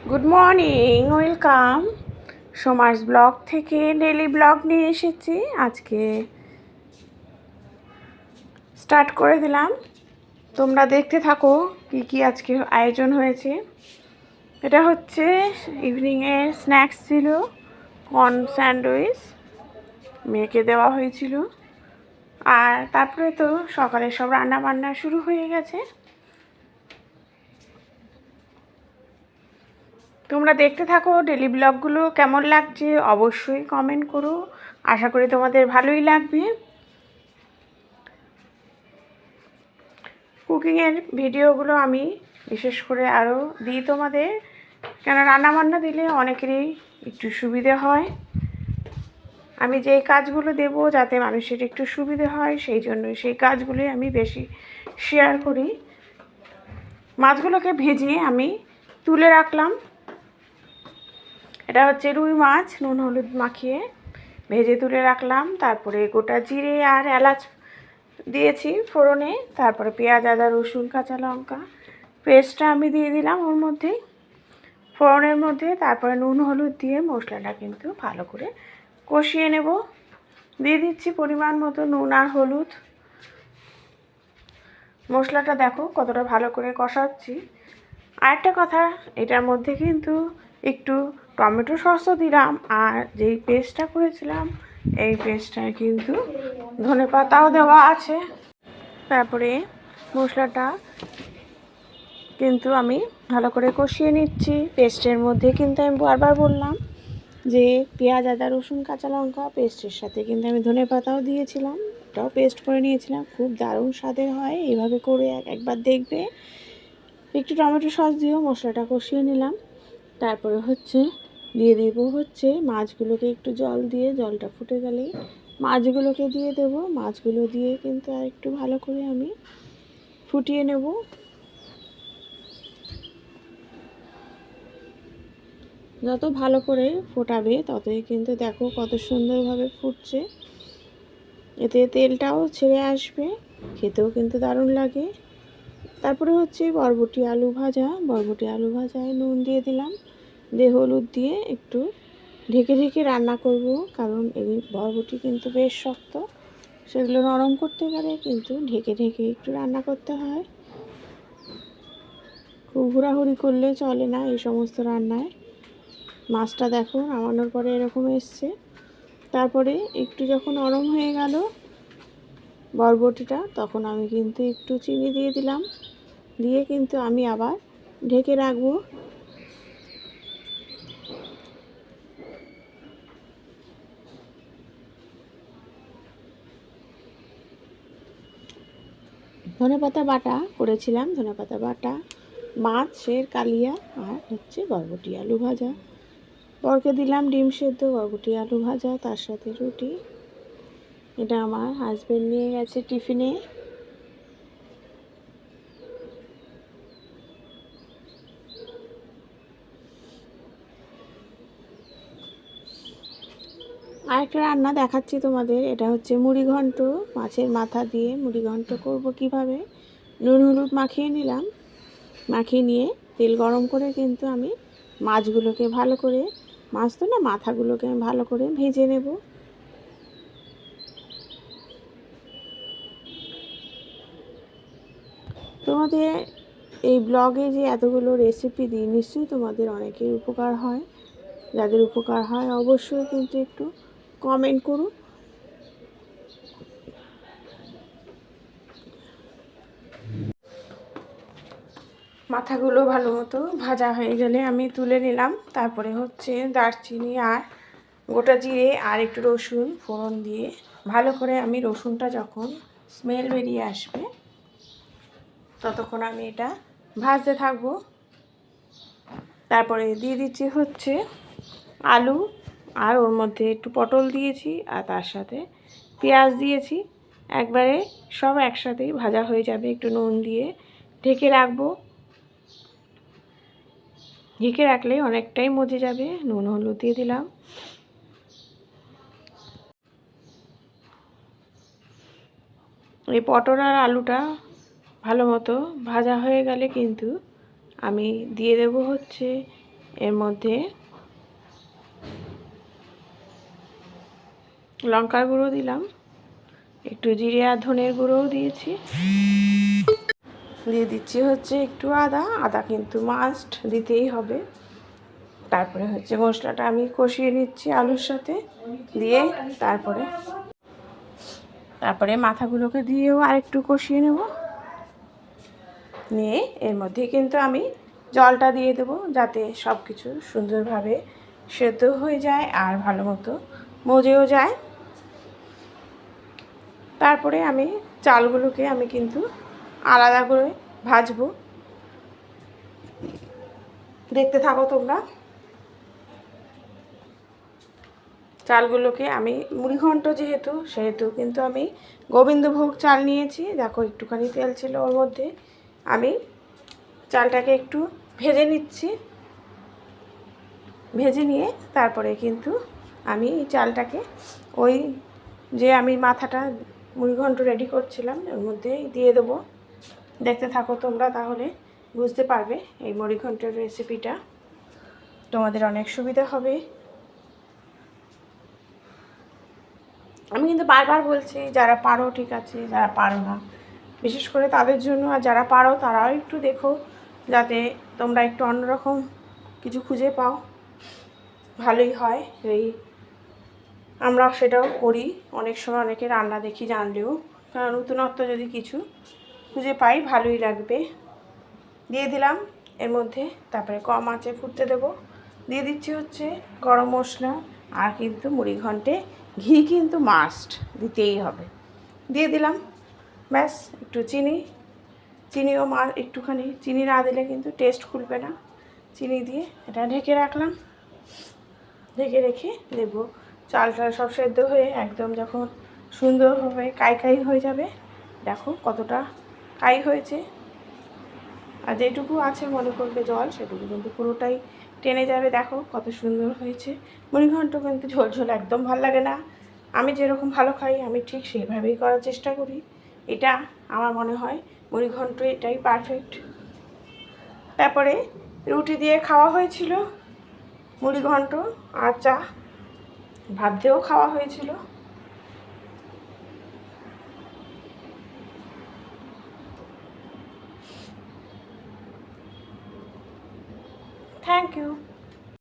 Good morning, welcome. সোমার্স blog থেকে daily blog নিয়ে এসেছি। আজকে স্টার্ট করে দিলাম, তোমরা দেখতে থাকো কি কি আজকে আয়োজন হয়েছে। এটা হচ্ছে ইভিনিংয়ের স্ন্যাক্স ছিল, কর্ন স্যান্ডউইচ মেয়েকে দেওয়া হয়েছিল। আর তারপরে তো সকালে সব রান্না বান্না শুরু হয়ে গেছে। তোমরা দেখতে থাকো ডেলি ব্লগগুলো, কেমন লাগছে অবশ্যই কমেন্ট করো। আশা করি তোমাদের ভালোই লাগবে। কুকিংয়ের ভিডিওগুলো আমি বিশেষ করে আরও দিই তোমাদের, কেন রান্নাবান্না দিলে অনেকেরই একটু সুবিধে হয়। আমি যেই কাজগুলো দেব যাতে মানুষের একটু সুবিধে হয়, সেই জন্য সেই কাজগুলোই আমি বেশি শেয়ার করি। মাছগুলোকে ভেজে আমি তুলে রাখলাম। এটা হচ্ছে রুই মাছ, নুন হলুদ মাখিয়ে ভেজে তুলে রাখলাম। তারপরে গোটা জিরে আর এলাচ দিয়েছি ফোড়নে, তারপরে পেঁয়াজ আদা রসুন কাঁচা লঙ্কা পেস্টটা আমি দিয়ে দিলাম ওর মধ্যেই, ফোড়নের মধ্যে। তারপরে নুন হলুদ দিয়ে মশলাটা কিন্তু ভালো করে কষিয়ে নেব। দিয়ে দিচ্ছি পরিমাণ মতো নুন আর হলুদ। মশলাটা দেখো কতটা ভালো করে কষাচ্ছি। আরেকটা কথা, এটার মধ্যে কিন্তু একটু টমেটো সসও দিলাম, আর যেই পেস্টটা করেছিলাম এই পেস্টটায় কিন্তু ধনেপাতাও দেওয়া আছে। তারপরে মশলাটা কিন্তু আমি ভালো করে কষিয়ে নিচ্ছি। পেস্টের মধ্যে কিন্তু আমি বারবার বললাম যে পেঁয়াজ আদা রসুন কাঁচা লঙ্কা পেস্টের সাথে কিন্তু আমি ধনেপাতাও দিয়েছিলাম, ওটাও পেস্ট করে নিয়েছিলাম। খুব দারুণ স্বাদের হয়, এইভাবে করে একবার দেখবে। একটু টমেটো সস দিয়েও মশলাটা কষিয়ে নিলাম। তারপরে দিয়ে দেব মাছগুলোকে একটু জল দিয়ে, জলটা ফুটে গেলেই মাছগুলোকে দিয়ে দেব। মাছগুলো দিয়ে কিন্তু আর একটু ভালো করে আমি ফুটিয়ে নেব। যত ভালো করে ফোটাবে ততই কিন্তু দেখো কত সুন্দরভাবে ফুটছে, এতে তেলটাও ছেড়ে আসবে, খেতেও কিন্তু দারুণ লাগে। তারপরে বরবটি আলু ভাজায় নুন দিয়ে দিলাম, দিয়ে হলুদ দিয়ে একটু ঢেকে ঢেকে রান্না করব, কারণ এই বরবটি কিন্তু বেশ শক্ত, সেগুলো নরম করতে গেলে কিন্তু ঢেকে ঢেকে একটু রান্না করতে হয়। খুব হুড়াহুড়ি করলে চলে না এই সমস্ত রান্নায়। মাছটা দেখো নামানোর পরে এরকম এসছে। তারপরে একটু যখন নরম হয়ে গেল বরবটিটা, তখন আমি কিন্তু একটু চিনি দিয়ে দিলাম, দিয়ে কিন্তু আমি আবার ঢেকে রাখবো। ধনেপাতা বাটা করেছিলাম, ধনেপাতা বাটা, মাছের কালিয়া, আর বরবটি আলু ভাজা। বরকে দিলাম ডিম সেদ্ধ, বরবটি আলু ভাজা, তার সাথে রুটি। এটা আমার হাজবেন্ড নিয়ে গেছে টিফিনে। আরেকটা রান্না দেখাচ্ছি তোমাদের, এটা হচ্ছে মুড়ি ঘন্ট। মাছের মাথা দিয়ে মুড়ি ঘন্ট করবো কিভাবে। নুন হলুদ মাখিয়ে নিলাম, মাখিয়ে নিয়ে তেল গরম করে কিন্তু আমি মাছগুলোকে ভালো করে, মাছ তো না মাথাগুলোকে আমি ভালো করে ভেজে নেব। তোমাদের এই ব্লগে যে এতগুলো রেসিপি দিই, নিশ্চয়ই তোমাদের অনেকের উপকার হয়। যাদের উপকার হয় অবশ্যই কিন্তু একটু কমেন্ট করুন। মাথাগুলো ভালো মতো ভাজা হয়ে গেলে আমি তুলে নিলাম। তারপরে দারচিনি আর গোটা জিরে আর একটু রসুন ফোড়ন দিয়ে ভালো করে আমি, রসুনটা যখন স্মেল বেরিয়ে আসবে ততক্ষণ আমি এটা ভাজতে থাকবো। তারপরে দিয়ে দিচ্ছি আলু, আর ওর মধ্যে একটু পটল দিয়েছি, আর তার সাথে পেঁয়াজ দিয়েছি। একবারে সব একসাথেই ভাজা হয়ে যাবে। একটু নুন দিয়ে ঢেকে রাখবো, ঢেকে রাখলে অনেকটাই মজে যাবে। নুন হলুদ দিয়ে দিলাম। এই পটল আর আলুটা ভালো মতো ভাজা হয়ে গেলে কিন্তু আমি দিয়ে দেবো এর মধ্যে লঙ্কার গুঁড়ো দিলাম, একটু জিরে আর ধনের গুঁড়োও দিয়েছি, দিয়ে দিচ্ছি হচ্ছে একটু আদা কিন্তু মাস্ট দিতেই হবে। তারপরে হচ্ছে মশলাটা আমি কষিয়ে নিচ্ছি আলুর সাথে দিয়ে, তারপরে মাথাগুলোকে দিয়েও আরেকটু কষিয়ে নেব। নিয়ে এর মধ্যে কিন্তু আমি জলটা দিয়ে দেবো, যাতে সব কিছু সুন্দরভাবে সেদ্ধ হয়ে যায় আর ভালো মতো মজেও যায়। তারপরে আমি চালগুলোকে আমি কিন্তু আলাদা করে ভাজবো, দেখতে থাকো তোমরা। চালগুলোকে আমি মুড়িঘণ্ট সেহেতু কিন্তু আমি গোবিন্দভোগ চাল নিয়েছি। দেখো একটুখানি তেল ছিল ওর মধ্যে, আমি চালটাকে একটু ভেজে নিচ্ছি। ভেজে নিয়ে তারপরে কিন্তু আমি এই চালটাকে ওই যে আমি মাথাটা মুড়িঘণ্ট রেডি করছিলাম ওর মধ্যে দিয়ে দেবো। দেখতে থাকো তোমরা, তাহলে বুঝতে পারবে এই মুড়িঘণ্টের রেসিপিটা, তোমাদের অনেক সুবিধা হবে। আমি কিন্তু বারবার বলছি, যারা পারো ঠিক আছে, যারা পারো না বিশেষ করে তাদের জন্য, আর যারা পারো তারাও একটু দেখো, যাতে তোমরা একটু অন্যরকম কিছু খুঁজে পাও, ভালোই হয়। এই আমরা সেটাও করি অনেক সময়, অনেকে রান্না দেখি জানলেও, কারণ নতুনত্ব যদি কিছু খুঁজে পাই ভালোই লাগবে। দিয়ে দিলাম এর মধ্যে, তারপরে কম আঁচে ফুটতে দেবো। দিয়ে দিচ্ছি হচ্ছে গরম মশলা, আর কিন্তু মুড়িঘণ্টে ঘি কিন্তু মাস্ট দিতেই হবে। দিয়ে দিলাম ব্যাস একটু চিনিও একটুখানি চিনি না দিলে কিন্তু টেস্ট খুলবে না। চিনি দিয়ে এটা ঢেকে রাখলাম। ঢেকে রেখে দেবো চালটা সব সেদ্ধ হয়ে একদম যখন সুন্দরভাবে কাই হয়ে যাবে, দেখো কতটা কাই হয়েছে। আর যেটুকু আছে মনে করবে জল, সেটুকু কিন্তু পুরোটাই টেনে যাবে। দেখো কত সুন্দর হয়েছে। মুড়িঘণ্ট কিন্তু ঝোল ঝোল একদম ভালো লাগে না। আমি যেরকম ভালো খাই আমি ঠিক সেইভাবেই করার চেষ্টা করি। এটা আমার মনে হয় মুড়িঘণ্ট এটাই পারফেক্ট। তারপরে রুটি দিয়ে খাওয়া হয়েছিল মুড়িঘণ্ট, আর চা ভাত দিয়েও খাওয়া হয়েছিল। Thank you.